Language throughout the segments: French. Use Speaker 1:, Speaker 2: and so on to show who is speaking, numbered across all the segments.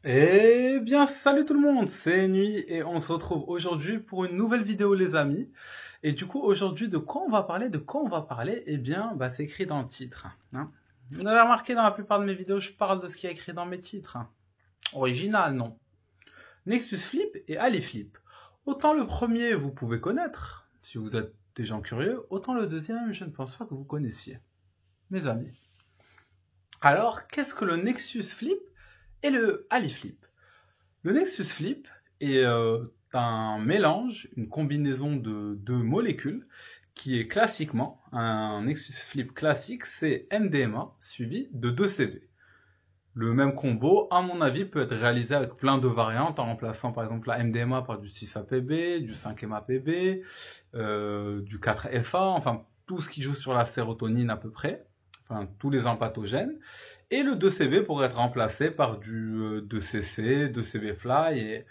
Speaker 1: Eh bien, salut tout le monde, c'est Nuit et on se retrouve aujourd'hui pour une nouvelle vidéo les amis. Et du coup, aujourd'hui, de quoi on va parler? Eh bien, c'est écrit dans le titre, hein. Vous avez remarqué dans la plupart de mes vidéos, je parle de ce qui est écrit dans mes titres, hein. Original, non. Nexus Flip et Ali Flip. Autant le premier, vous pouvez connaître, si vous êtes des gens curieux, autant le deuxième, je ne pense pas que vous connaissiez. Mes amis. Alors, qu'est-ce que le Nexus Flip et le Ali Flip? Le Nexus Flip est un mélange, une combinaison de deux molécules qui est classiquement, un Nexus Flip classique, c'est MDMA suivi de 2CB. Le même combo, à mon avis, peut être réalisé avec plein de variantes en remplaçant par exemple la MDMA par du 6-APB, du 5-MAPB, du 4-FA, enfin tout ce qui joue sur la sérotonine à peu près, enfin tous les empathogènes. Et le 2CB pourrait être remplacé par du 2CC, 2CB Fly et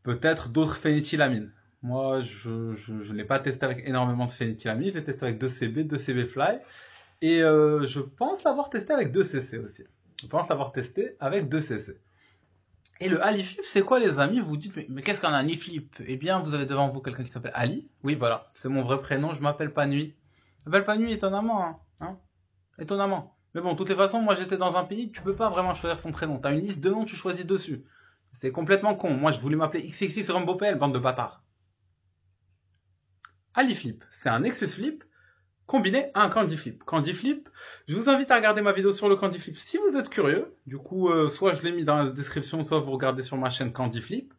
Speaker 1: peut-être d'autres phényléthylamines. Moi, je ne l'ai pas testé avec énormément de phényléthylamine, je l'ai testé avec 2CB, 2CB Fly et je pense l'avoir testé avec 2CC aussi. Je pense l'avoir testé avec 2CC. Et le Ali Flip, c'est quoi les amis? Vous dites, mais qu'est-ce qu'un Ali Flip? Eh bien, vous avez devant vous quelqu'un qui s'appelle Ali. Oui, voilà, c'est mon vrai prénom, je m'appelle pas Nuit. Je m'appelle pas Nuit, étonnamment, hein, étonnamment. Mais bon, de toutes les façons, moi j'étais dans un pays, tu peux pas vraiment choisir ton prénom. T'as une liste de noms, tu choisis dessus. C'est complètement con. Moi, je voulais m'appeler XXX Rumbopel, bande de bâtards. Ali Flip, c'est un Nexus Flip combiné à un Candy Flip. Candy Flip, je vous invite à regarder ma vidéo sur le Candy Flip si vous êtes curieux. Du coup, soit je l'ai mis dans la description, soit vous regardez sur ma chaîne Candy Flip.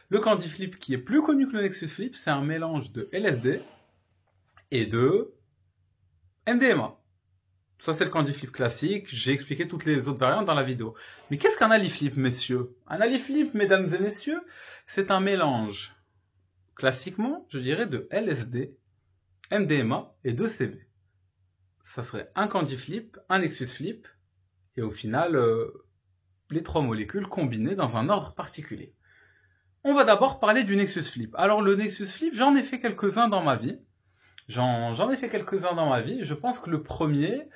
Speaker 1: Le Candy Flip, qui est plus connu que le Nexus Flip, c'est un mélange de LSD et de MDMA. Ça, c'est le Candy Flip classique. J'ai expliqué toutes les autres variantes dans la vidéo. Mais qu'est-ce qu'un Ali Flip, messieurs? Un Ali Flip, mesdames et messieurs, c'est un mélange, classiquement, je dirais, de LSD, MDMA et 2CB. Ça serait un Candy Flip, un Nexus Flip, et au final, les trois molécules combinées dans un ordre particulier. On va d'abord parler du Nexus Flip. Alors, le Nexus Flip, j'en ai fait quelques-uns dans ma vie. J'en ai fait quelques-uns dans ma vie. Je pense que le premier,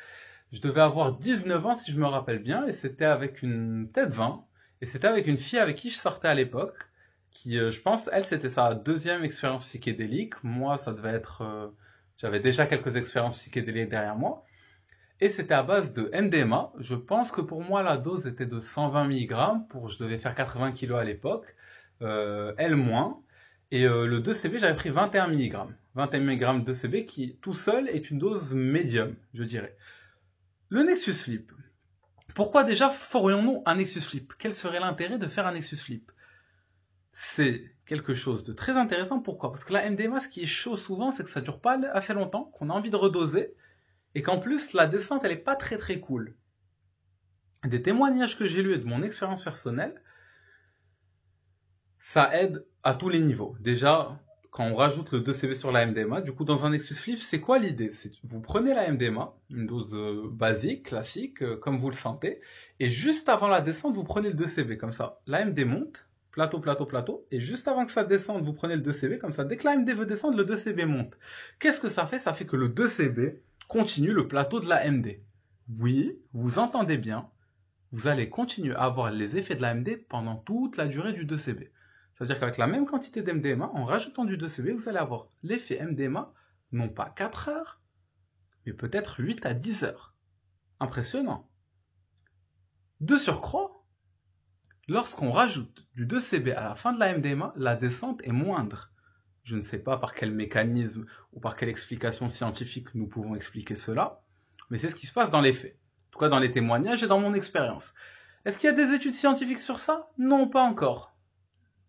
Speaker 1: je devais avoir 19 ans si je me rappelle bien, et c'était avec une tête 20, et c'était avec une fille avec qui je sortais à l'époque, qui, je pense, elle, c'était sa deuxième expérience psychédélique. Moi, ça devait être... j'avais déjà quelques expériences psychédéliques derrière moi, et c'était à base de MDMA. Je pense que pour moi, la dose était de 120 mg, je devais faire 80 kg à l'époque, elle moins, et le 2CB, j'avais pris 21 mg. 21 mg de 2CB qui, tout seul, est une dose médium, je dirais. Le Nexus Flip. Pourquoi déjà ferions-nous un Nexus Flip? Quel serait l'intérêt de faire un Nexus Flip? C'est quelque chose de très intéressant. Pourquoi? Parce que la MDMA, ce qui est chaud souvent, c'est que ça dure pas assez longtemps, qu'on a envie de redoser, et qu'en plus, la descente, elle est pas très très cool. Des témoignages que j'ai lus et de mon expérience personnelle, ça aide à tous les niveaux. Déjà, quand on rajoute le 2CB sur la MDMA, du coup, dans un Nexus Flip, c'est quoi l'idée? C'est vous prenez la MDMA, une dose basique, classique, comme vous le sentez, et juste avant la descente, vous prenez le 2CB, comme ça. La MD monte, plateau, plateau, plateau, et juste avant que ça descende, vous prenez le 2CB, comme ça. Dès que la MD veut descendre, le 2CB monte. Qu'est-ce que ça fait? Ça fait que le 2CB continue le plateau de la MD. Oui, vous entendez bien, vous allez continuer à avoir les effets de la MD pendant toute la durée du 2CB. C'est-à-dire qu'avec la même quantité d'MDMA, en rajoutant du 2CB, vous allez avoir l'effet MDMA, non pas 4 heures, mais peut-être 8 à 10 heures. Impressionnant. De surcroît, lorsqu'on rajoute du 2CB à la fin de la MDMA, la descente est moindre. Je ne sais pas par quel mécanisme ou par quelle explication scientifique nous pouvons expliquer cela, mais c'est ce qui se passe dans les faits. En tout cas dans les témoignages et dans mon expérience. Est-ce qu'il y a des études scientifiques sur ça? Non, pas encore.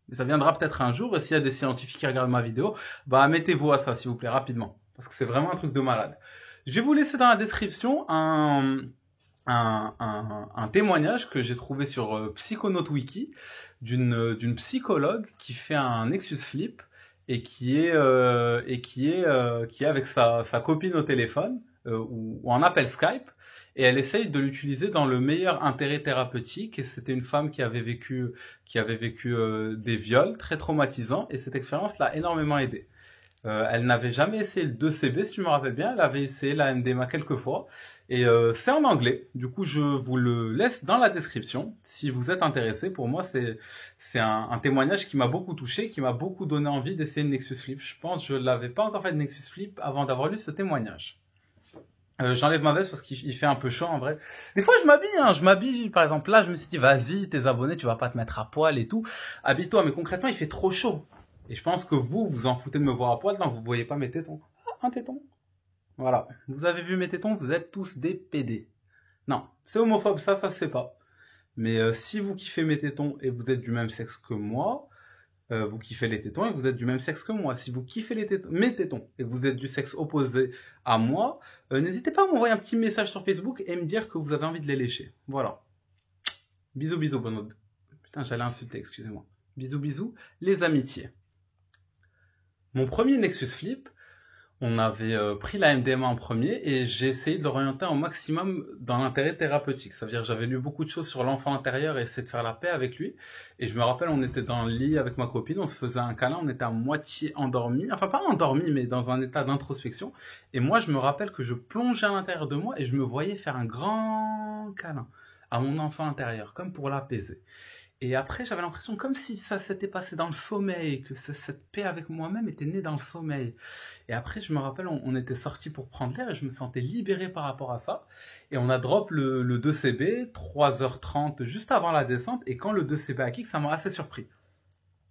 Speaker 1: Mais ça viendra peut-être un jour, et s'il y a des scientifiques qui regardent ma vidéo, mettez-vous à ça, s'il vous plaît, rapidement. Parce que c'est vraiment un truc de malade. Je vais vous laisser dans la description un témoignage que j'ai trouvé sur Psychonaut Wiki d'une psychologue qui fait un Nexus Flip et qui est avec sa copine au téléphone ou en appel Skype, et elle essaye de l'utiliser dans le meilleur intérêt thérapeutique. Et c'était une femme qui avait vécu des viols très traumatisants, et cette expérience l'a énormément aidée. Elle n'avait jamais essayé le 2CB, si je me rappelle bien. Elle avait essayé la MDMA quelques fois. Et c'est en anglais. Du coup, je vous le laisse dans la description. Si vous êtes intéressé, pour moi, c'est un témoignage qui m'a beaucoup touché, qui m'a beaucoup donné envie d'essayer le Nexus Flip. Je pense que je l'avais pas encore fait de Nexus Flip avant d'avoir lu ce témoignage. J'enlève ma veste parce qu'il fait un peu chaud en vrai. Des fois je m'habille, hein, par exemple là je me suis dit vas-y tes abonnés tu vas pas te mettre à poil et tout, habille-toi, mais concrètement il fait trop chaud. Et je pense que vous en foutez de me voir à poil, non vous voyez pas mes tétons. Ah, un téton. Voilà, vous avez vu mes tétons, vous êtes tous des PD. Non, c'est homophobe, ça se fait pas. Mais si vous kiffez mes tétons et vous êtes du même sexe que moi, vous kiffez les tétons et vous êtes du même sexe que moi. Si vous kiffez mes tétons et que vous êtes du sexe opposé à moi, n'hésitez pas à m'envoyer un petit message sur Facebook et me dire que vous avez envie de les lécher. Voilà. Bisous, bisous, bonne. Putain, j'allais insulter, excusez-moi. Bisous, bisous, les amitiés. Mon premier Nexus Flip, on avait pris la MDMA en premier et j'ai essayé de l'orienter au maximum dans l'intérêt thérapeutique. Ça veut dire que j'avais lu beaucoup de choses sur l'enfant intérieur et essayé de faire la paix avec lui. Et je me rappelle, on était dans le lit avec ma copine, on se faisait un câlin, on était à moitié endormi. Enfin, pas endormi, mais dans un état d'introspection. Et moi, je me rappelle que je plongeais à l'intérieur de moi et je me voyais faire un grand câlin à mon enfant intérieur, comme pour l'apaiser. Et après, j'avais l'impression comme si ça s'était passé dans le sommeil, que cette paix avec moi-même était née dans le sommeil. Et après, je me rappelle, on était sortis pour prendre l'air et je me sentais libéré par rapport à ça. Et on a drop le 2CB, 3h30, juste avant la descente. Et quand le 2CB a kick, ça m'a assez surpris.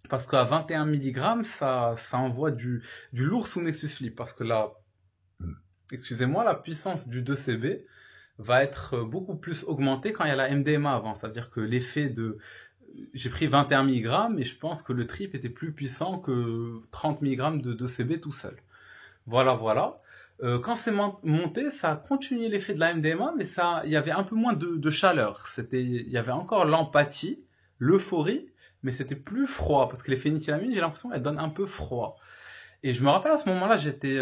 Speaker 1: Parce qu'à 21 mg, ça envoie du lourd sous Nexus Flip. Parce que là, excusez-moi, la puissance du 2CB va être beaucoup plus augmentée quand il y a la MDMA avant. Ça veut dire que l'effet de... J'ai pris 21 mg et je pense que le trip était plus puissant que 30 mg de 2CB tout seul. Voilà, voilà. Quand c'est monté, ça a continué l'effet de la MDMA, mais il y avait un peu moins de chaleur. Il y avait encore l'empathie, l'euphorie, mais c'était plus froid, parce que les phénylithylamines, j'ai l'impression qu'elles donnent un peu froid. Et je me rappelle à ce moment-là, j'étais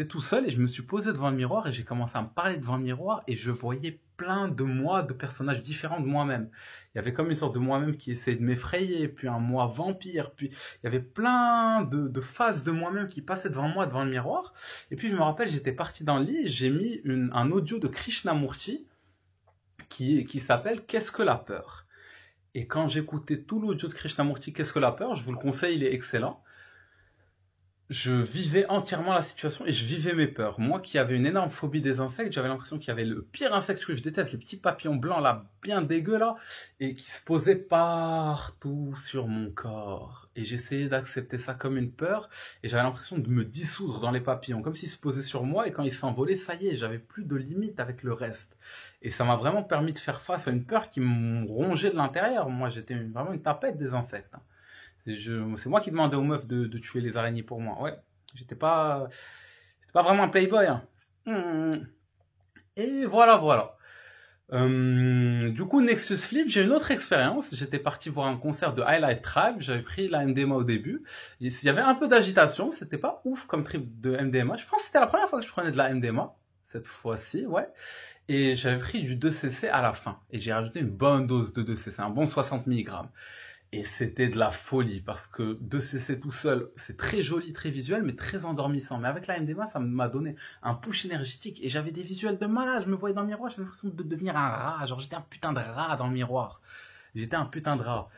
Speaker 1: tout seul et je me suis posé devant le miroir et j'ai commencé à me parler devant le miroir et je voyais plein de moi, de personnages différents de moi-même. Il y avait comme une sorte de moi-même qui essayait de m'effrayer, puis un moi vampire, puis il y avait plein de phases de moi-même qui passaient devant moi, devant le miroir. Et puis je me rappelle, j'étais parti dans le lit et j'ai mis un audio de Krishnamurti qui s'appelle « Qu'est-ce que la peur ?» Et quand j'écoutais tout l'audio de Krishnamurti « Qu'est-ce que la peur ?» je vous le conseille, il est excellent. Je vivais entièrement la situation et je vivais mes peurs. Moi qui avais une énorme phobie des insectes, j'avais l'impression qu'il y avait le pire insecte que je déteste, les petits papillons blancs là, bien dégueux là, et qui se posaient partout sur mon corps. Et j'essayais d'accepter ça comme une peur, et j'avais l'impression de me dissoudre dans les papillons, comme s'ils se posaient sur moi, et quand ils s'envolaient, ça y est, j'avais plus de limite avec le reste. Et ça m'a vraiment permis de faire face à une peur qui me rongeait de l'intérieur. Moi j'étais vraiment une tapette des insectes. C'est moi qui demandais aux meufs de tuer les araignées pour moi. Ouais, j'étais pas vraiment un playboy. Hein. Et voilà, voilà. Du coup, Nexus Flip, j'ai une autre expérience. J'étais parti voir un concert de Highlight Tribe. J'avais pris la MDMA au début. Il y avait un peu d'agitation. C'était pas ouf comme trip de MDMA. Je pense que c'était la première fois que je prenais de la MDMA. Cette fois-ci, ouais. Et j'avais pris du 2CC à la fin. Et j'ai rajouté une bonne dose de 2CC, un bon 60 mg. Et c'était de la folie, parce que 2CC tout seul, c'est très joli, très visuel, mais très endormissant. Mais avec la MDMA, ça m'a donné un push énergétique, et j'avais des visuels de malade. Je me voyais dans le miroir, j'avais l'impression de devenir un rat. Genre, j'étais un putain de rat dans le miroir. J'étais un putain de rat.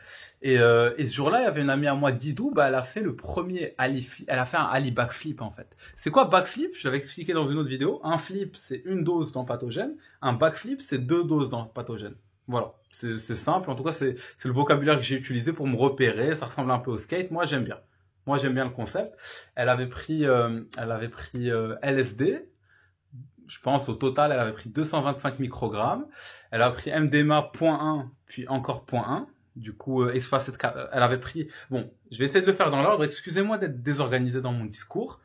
Speaker 1: Et ce jour-là, il y avait une amie à moi, Didou, elle a fait le premier Ali flip. Elle a fait un Ali backflip, en fait. C'est quoi backflip? Je l'avais expliqué dans une autre vidéo. Un flip, c'est une dose d'empathogène. Un backflip, c'est 2 doses d'empathogène. Voilà, c'est simple, en tout cas c'est le vocabulaire que j'ai utilisé pour me repérer, ça ressemble un peu au skate, moi j'aime bien. Moi j'aime bien le concept. Elle avait pris LSD, je pense au total elle avait pris 225 microgrammes, elle a pris MDMA 0.1, puis encore 0.1, du coup espacé de... Elle avait pris... Bon, je vais essayer de le faire dans l'ordre, excusez-moi d'être désorganisé dans mon discours.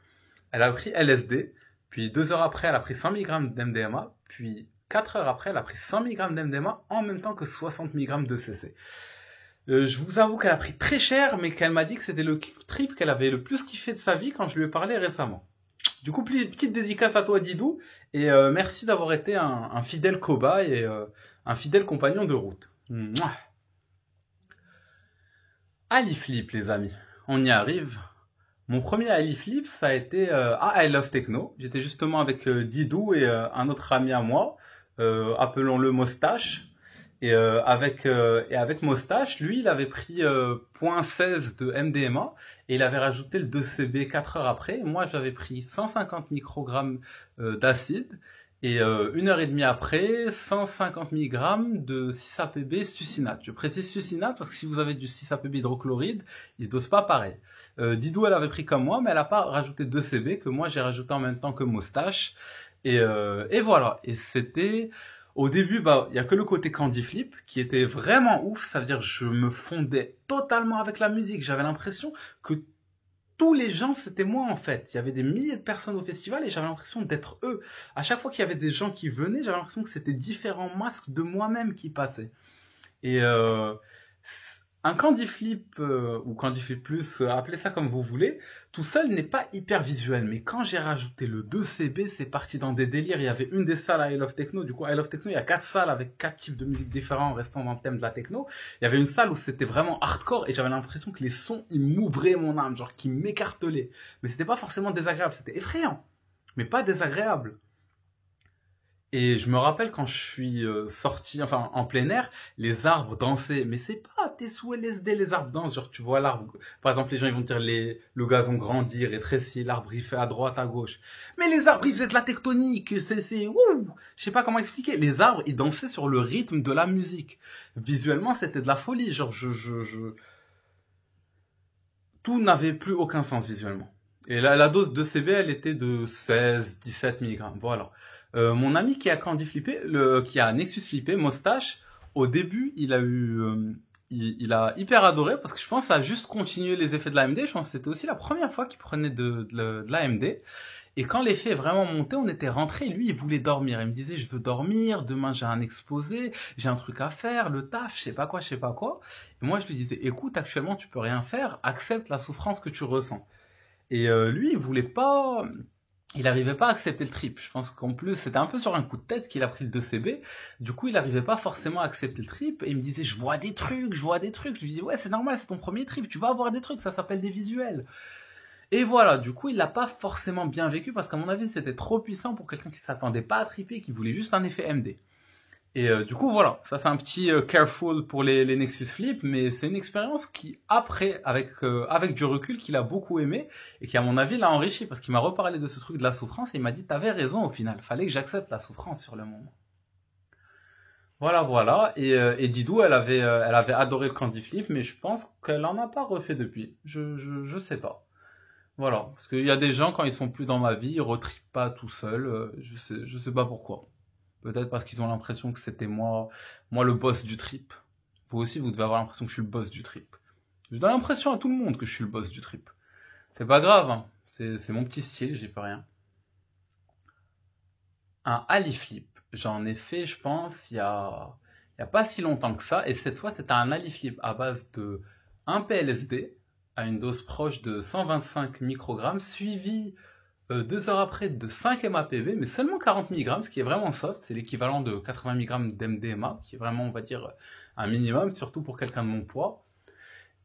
Speaker 1: Elle a pris LSD, puis 2 heures après elle a pris 100 mg d'MDMA, puis... 4 heures après, elle a pris 100 mg d'MDMA en même temps que 60 mg de CC. Je vous avoue qu'elle a pris très cher, mais qu'elle m'a dit que c'était le trip qu'elle avait le plus kiffé de sa vie quand je lui ai parlé récemment. Du coup, petite dédicace à toi, Didou, et merci d'avoir été un fidèle cobaye et un fidèle compagnon de route. Mouah. Ali Flip, les amis, on y arrive. Mon premier Ali Flip, ça a été à I Love Techno. J'étais justement avec Didou et un autre ami à moi, appelons-le Moustache. Et avec Moustache, lui, il avait pris 0.16 de MDMA et il avait rajouté le 2CB 4 heures après. Moi, j'avais pris 150 microgrammes d'acide et 1 heure et demie après, 150 mg de 6-APB succinate. Je précise succinate parce que si vous avez du 6-APB hydrochloride, il se dose pas pareil. Didou, elle avait pris comme moi, mais elle a pas rajouté 2CB que moi j'ai rajouté en même temps que Moustache. Et voilà. Et c'était... Au début, bah, il y a que le côté Candy Flip qui était vraiment ouf. Ça veut dire, je me fondais totalement avec la musique. J'avais l'impression que tous les gens, c'était moi en fait. Il y avait des milliers de personnes au festival et j'avais l'impression d'être eux. À chaque fois qu'il y avait des gens qui venaient, j'avais l'impression que c'était différents masques de moi-même qui passaient. Et un Candy Flip ou Candy Flip Plus, appelez ça comme vous voulez, tout seul n'est pas hyper visuel. Mais quand j'ai rajouté le 2CB, c'est parti dans des délires. Il y avait une des salles à I Love Techno. Du coup, à I Love Techno, il y a 4 salles avec 4 types de musique différents restant dans le thème de la techno. Il y avait une salle où c'était vraiment hardcore et j'avais l'impression que les sons, ils m'ouvraient mon âme, genre qu'ils m'écartelaient. Mais c'était pas forcément désagréable, c'était effrayant, mais pas désagréable. Et je me rappelle quand je suis sorti, enfin en plein air, les arbres dansaient. Mais c'est pas t'es sous LSD, les arbres dansent. Genre tu vois l'arbre, par exemple les gens ils vont dire le gazon grandit, rétrécit, l'arbre il fait à droite, à gauche. Mais les arbres ils faisaient de la tectonique, ouh, je sais pas comment expliquer. Les arbres ils dansaient sur le rythme de la musique. Visuellement c'était de la folie, genre tout n'avait plus aucun sens visuellement. Et la dose de CB, elle était de 16-17 mg. Voilà. Mon ami qui a Candy Flippé, qui a Nexus Flippé, Moustache, au début, il a hyper adoré parce que je pense que ça a juste continué les effets de l'AMD. Je pense que c'était aussi la première fois qu'il prenait de l'AMD. Et quand l'effet est vraiment monté, on était rentré. Lui, il voulait dormir. Il me disait, je veux dormir. Demain, j'ai un exposé. J'ai un truc à faire. Le taf, je sais pas quoi, je sais pas quoi. Et moi, je lui disais, écoute, actuellement, tu peux rien faire. Accepte la souffrance que tu ressens. Et lui, il voulait pas... Il n'arrivait pas à accepter le trip. Je pense qu'en plus, c'était un peu sur un coup de tête qu'il a pris le 2CB. Du coup, il n'arrivait pas forcément à accepter le trip. Et il me disait, je vois des trucs, je vois des trucs. Je lui disais, ouais, c'est normal, c'est ton premier trip. Tu vas avoir des trucs, ça s'appelle des visuels. Et voilà, du coup, il l'a pas forcément bien vécu parce qu'à mon avis, c'était trop puissant pour quelqu'un qui s'attendait pas à tripper, qui voulait juste un effet MD. Et du coup, voilà, ça c'est un petit careful pour les Nexus Flip, mais c'est une expérience qui, après, avec du recul, qu'il a beaucoup aimé et qui, à mon avis, l'a enrichi parce qu'il m'a reparlé de ce truc de la souffrance et il m'a dit, t'avais raison au final, fallait que j'accepte la souffrance sur le moment. Voilà, voilà. Et Didou, elle avait adoré le Candy Flip, mais je pense qu'elle en a pas refait depuis. Je sais pas. Voilà, parce qu'il y a des gens, quand ils sont plus dans ma vie, ils retripent pas tout seuls, je sais pas pourquoi. Peut-être parce qu'ils ont l'impression que c'était moi le boss du trip. Vous aussi, vous devez avoir l'impression que je suis le boss du trip. Je donne l'impression à tout le monde que je suis le boss du trip. C'est pas grave, hein. C'est mon petit style, j'y peux rien. Un Ali Flip, j'en ai fait, je pense, il y a pas si longtemps que ça, et cette fois, c'était un Ali Flip à base de 1 PLSD, à une dose proche de 125 microgrammes, suivi 2 heures après de 5 MAPB, mais seulement 40 mg, ce qui est vraiment soft, c'est l'équivalent de 80 mg d'MDMA, qui est vraiment, on va dire, un minimum, surtout pour quelqu'un de mon poids.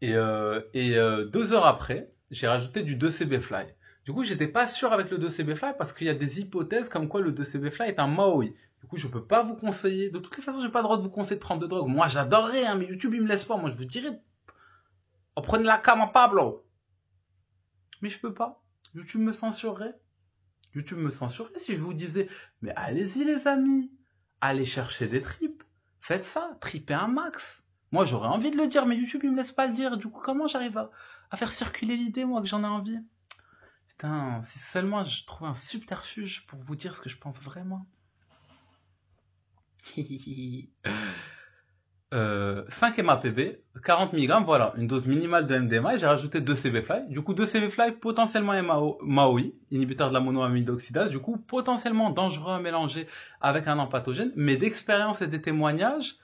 Speaker 1: Et 2 heures après, j'ai rajouté du 2CB Fly. Du coup, j'étais pas sûr avec le 2CB Fly parce qu'il y a des hypothèses comme quoi le 2CB Fly est un Maui. Du coup, je peux pas vous conseiller. De toutes les façons, j'ai pas le droit de vous conseiller de prendre de drogue. Moi, j'adorerais, hein, mais YouTube, il me laisse pas. Moi, je vous dirais, oh, prenez la cam à Pablo. Mais je peux pas. YouTube me censurerait. YouTube me censurerait si je vous disais, mais allez-y les amis, allez chercher des tripes, faites ça, tripez un max. Moi j'aurais envie de le dire, mais YouTube il me laisse pas le dire, du coup comment j'arrive à faire circuler l'idée moi que j'en ai envie? Putain, si seulement je trouve un subterfuge pour vous dire ce que je pense vraiment. 5 MAPB, 40 mg, voilà, une dose minimale de MDMA et j'ai rajouté 2 CB-Fly. Du coup, 2 CB-Fly, potentiellement MAOI, inhibiteur de la monoamide oxydase, du coup, potentiellement dangereux à mélanger avec un ampathogène, mais d'expérience et des témoignages,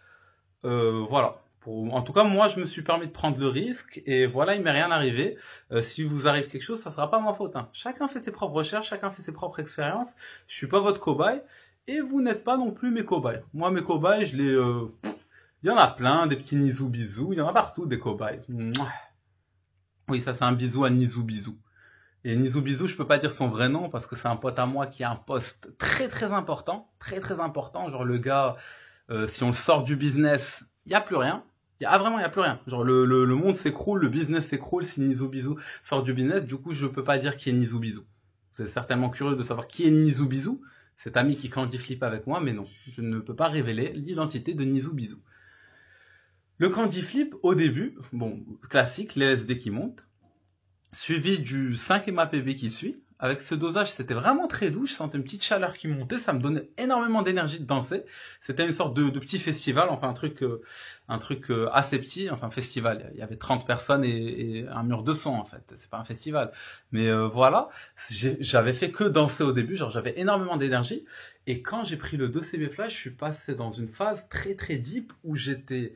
Speaker 1: voilà. En tout cas, moi, je me suis permis de prendre le risque et voilà, il m'est rien arrivé. Si vous arrive quelque chose, ça sera pas ma faute, hein. Chacun fait ses propres recherches, chacun fait ses propres expériences. Je suis pas votre cobaye et vous n'êtes pas non plus mes cobayes. Moi, mes cobayes, je les... il y en a plein, des petits Nizou bisous, il y en a partout des cobayes. Oui, ça c'est un bisou à Nizou bisou. Et Nizou Bizou, je peux pas dire son vrai nom parce que c'est un pote à moi qui a un poste très très important, très très important. Genre le gars, si on le sort du business, il y a plus rien. Vraiment, il y a plus rien. Genre le monde s'écroule, le business s'écroule si Nizou Bizou sort du business. Du coup, je peux pas dire qui est Nizou Bizou. Vous êtes certainement curieux de savoir qui est Nizou Bizou, cet ami qui candy flip avec moi, mais non, je ne peux pas révéler l'identité de Nizou Bizou. Le candy flip, au début, bon, classique, les LSD qui montent, suivi du 5 MAPB qui suit. Avec ce dosage, c'était vraiment très doux, je sentais une petite chaleur qui montait, ça me donnait énormément d'énergie de danser. C'était une sorte de petit festival, enfin un truc assez petit, enfin festival, il y avait 30 personnes et un mur de son en fait, c'est pas un festival. Mais voilà, j'avais fait que danser au début, genre j'avais énormément d'énergie. Et quand j'ai pris le 2CB Fly, je suis passé dans une phase très très deep où j'étais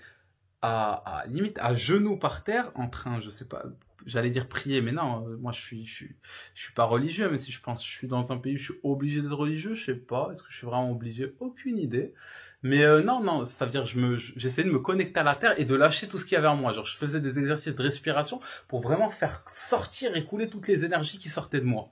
Speaker 1: limite à genoux par terre, en train, je sais pas, j'allais dire prier, mais non, moi je suis pas religieux, mais si je pense que je suis dans un pays où je suis obligé d'être religieux, je sais pas, est-ce que je suis vraiment obligé? Aucune idée. Mais non, ça veut dire j'essayais de me connecter à la terre et de lâcher tout ce qu'il y avait en moi. Genre je faisais des exercices de respiration pour vraiment faire sortir et couler toutes les énergies qui sortaient de moi.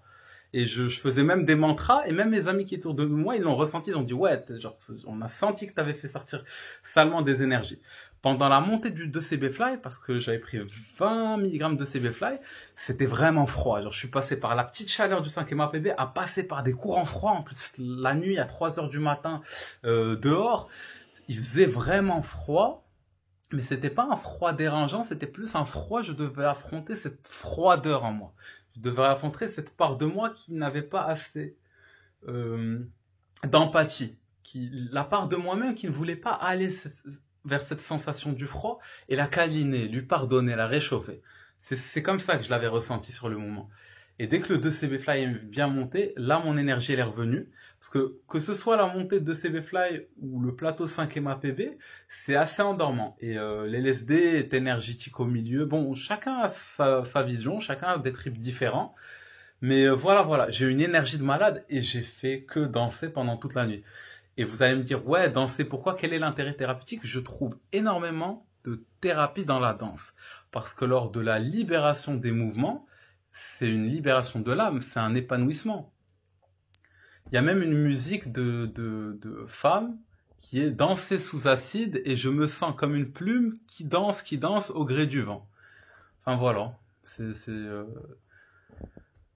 Speaker 1: Et je faisais même des mantras, et même mes amis qui étaient autour de moi, ils l'ont ressenti, ils ont dit ouais, genre, on a senti que tu avais fait sortir salement des énergies. Pendant la montée du 2CB Fly, parce que j'avais pris 20 mg de CB Fly, c'était vraiment froid. Genre, je suis passé par la petite chaleur du 5 MAPB à passer par des courants froids. En plus, la nuit, à 3 heures du matin, dehors, il faisait vraiment froid. Mais c'était pas un froid dérangeant, c'était plus un froid, je devais affronter cette froideur en moi. Je devais affronter cette part de moi qui n'avait pas assez d'empathie. La part de moi-même qui ne voulait pas aller vers cette sensation du froid et la câliner, lui pardonner, la réchauffer. C'est comme ça que je l'avais ressenti sur le moment. Et dès que le 2CB Fly est bien monté, là mon énergie elle est revenue. Parce que ce soit la montée de 2CB Fly ou le plateau 5 MAPB, c'est assez endormant. Et l'LSD est énergétique au milieu. Bon, chacun a sa vision, chacun a des trips différents. Mais voilà, j'ai eu une énergie de malade et j'ai fait que danser pendant toute la nuit. Et vous allez me dire, ouais, danser, pourquoi? Quel est l'intérêt thérapeutique? Je trouve énormément de thérapie dans la danse. Parce que lors de la libération des mouvements, c'est une libération de l'âme, c'est un épanouissement. Il y a même une musique de femme qui est danser sous acide et je me sens comme une plume qui danse au gré du vent. Enfin voilà,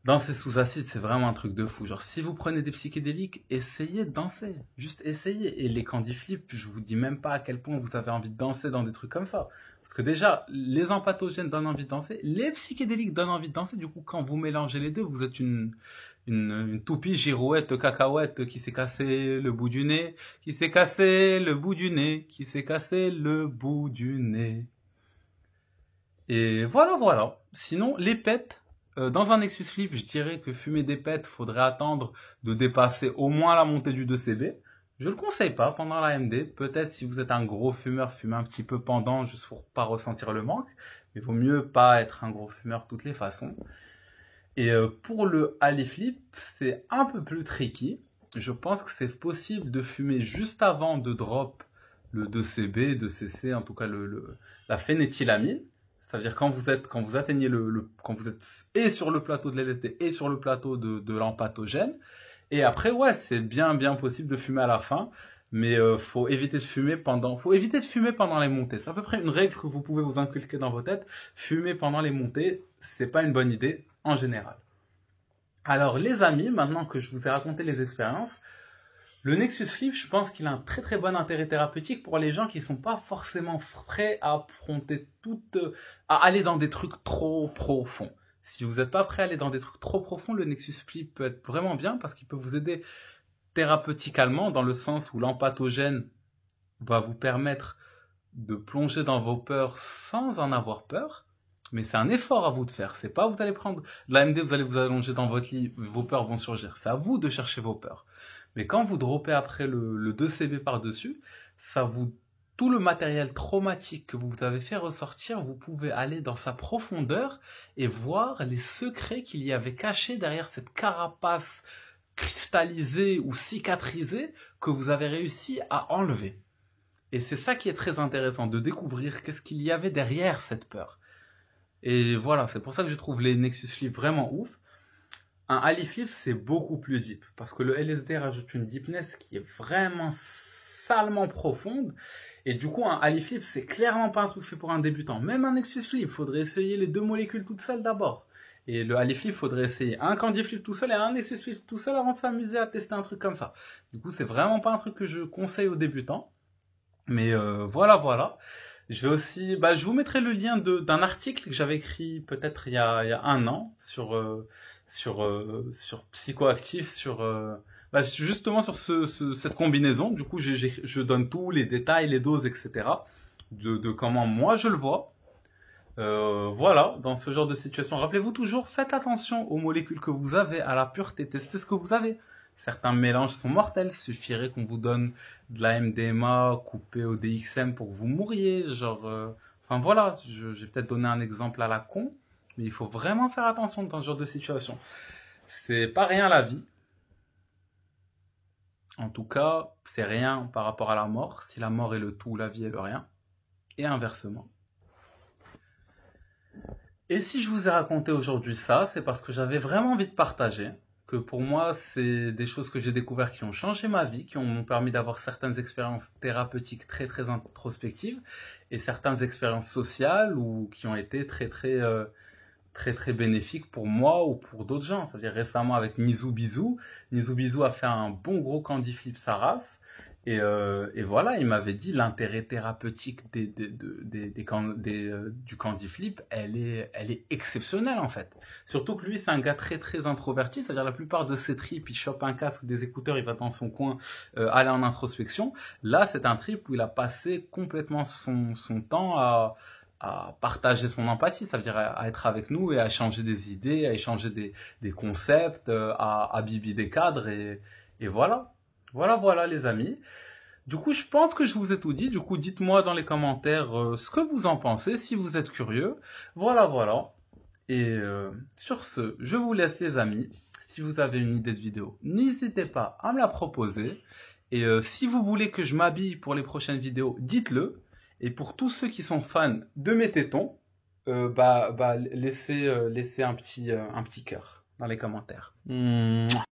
Speaker 1: danser sous acide, c'est vraiment un truc de fou. Genre, si vous prenez des psychédéliques, essayez de danser. Juste essayez. Et les candy flip, je vous dis même pas à quel point vous avez envie de danser dans des trucs comme ça. Parce que déjà, les empathogènes donnent envie de danser, les psychédéliques donnent envie de danser. Du coup, quand vous mélangez les deux, vous êtes une toupie girouette cacahuète qui s'est cassé le bout du nez, qui s'est cassé le bout du nez, qui s'est cassé le bout du nez. Et voilà. Sinon, les pets. Dans un Nexus Flip, je dirais que fumer des pets, faudrait attendre de dépasser au moins la montée du 2CB. Je le conseille pas pendant la MD. Peut-être si vous êtes un gros fumeur, fumez un petit peu pendant, juste pour pas ressentir le manque. Mais il vaut mieux pas être un gros fumeur de toutes les façons. Et pour le Ali Flip, c'est un peu plus tricky. Je pense que c'est possible de fumer juste avant de drop le 2CB, 2CC, en tout cas la phénéthylamine. C'est-à-dire quand vous atteignez quand vous êtes et sur le plateau de l'LSD et sur le plateau de l'empathogène. Et après, ouais, c'est bien possible de fumer à la fin. Mais faut éviter de fumer pendant les montées. C'est à peu près une règle que vous pouvez vous inculquer dans vos têtes. Fumer pendant les montées, c'est pas une bonne idée en général. Alors les amis, maintenant que je vous ai raconté les expériences, le Nexus Flip, je pense qu'il a un très très bon intérêt thérapeutique pour les gens qui sont pas forcément prêts à affronter à aller dans des trucs trop profonds. Si vous n'êtes pas prêt à aller dans des trucs trop profonds, le Nexus Flip peut être vraiment bien parce qu'il peut vous aider thérapeutiquement dans le sens où l'empathogène va vous permettre de plonger dans vos peurs sans en avoir peur. Mais c'est un effort à vous de faire. C'est pas vous allez prendre de la MD, vous allez vous allonger dans votre lit, vos peurs vont surgir. C'est à vous de chercher vos peurs. Mais quand vous droppez après le 2CB par-dessus, tout le matériel traumatique que vous avez fait ressortir, vous pouvez aller dans sa profondeur et voir les secrets qu'il y avait cachés derrière cette carapace cristallisée ou cicatrisée que vous avez réussi à enlever. Et c'est ça qui est très intéressant, de découvrir qu'est-ce qu'il y avait derrière cette peur. Et voilà, c'est pour ça que je trouve les Nexus Flip vraiment ouf. Un Ali Flip, c'est beaucoup plus deep. Parce que le LSD rajoute une deepness qui est vraiment salement profonde. Et du coup, un Ali Flip, c'est clairement pas un truc fait pour un débutant. Même un Nexus Flip, il faudrait essayer les deux molécules toutes seules d'abord. Et le Ali Flip, il faudrait essayer un Candy Flip tout seul et un Nexus Flip tout seul avant de s'amuser à tester un truc comme ça. Du coup, c'est vraiment pas un truc que je conseille aux débutants. Mais voilà. Je vais aussi, je vous mettrai le lien d'un article que j'avais écrit peut-être il y a un an sur Psychoactif, justement sur cette combinaison. Du coup, je donne tous les détails, les doses, etc. de comment moi je le vois. Voilà, dans ce genre de situation, rappelez-vous toujours, faites attention aux molécules que vous avez, à la pureté, testez ce que vous avez. Certains mélanges sont mortels, il suffirait qu'on vous donne de la MDMA coupée au DXM pour que vous mouriez, enfin voilà, j'ai peut-être donné un exemple à la con, mais il faut vraiment faire attention dans ce genre de situation. C'est pas rien la vie. En tout cas, c'est rien par rapport à la mort. Si la mort est le tout, la vie est le rien. Et inversement. Et si je vous ai raconté aujourd'hui ça, c'est parce que j'avais vraiment envie de partager. Que pour moi, c'est des choses que j'ai découvertes qui ont changé ma vie, qui m'ont permis d'avoir certaines expériences thérapeutiques très très introspectives et certaines expériences sociales ou qui ont été très bénéfiques pour moi ou pour d'autres gens. C'est-à-dire récemment avec Nizou Bizou a fait un bon gros Candy Flip sa race. Et voilà, il m'avait dit l'intérêt thérapeutique du Candy Flip, elle est exceptionnelle en fait. Surtout que lui, c'est un gars très introverti, c'est-à-dire la plupart de ses trips, il chope un casque, des écouteurs, il va dans son coin, aller en introspection. Là, c'est un trip où il a passé complètement son temps à partager son empathie, ça veut dire à être avec nous et à échanger des idées, à échanger des concepts, à bibi des cadres et voilà. Voilà les amis. Du coup, je pense que je vous ai tout dit. Du coup, dites-moi dans les commentaires ce que vous en pensez, si vous êtes curieux. Voilà. Et sur ce, je vous laisse les amis. Si vous avez une idée de vidéo, n'hésitez pas à me la proposer. Et si vous voulez que je m'habille pour les prochaines vidéos, dites-le. Et pour tous ceux qui sont fans de mes tétons, laissez un petit cœur dans les commentaires.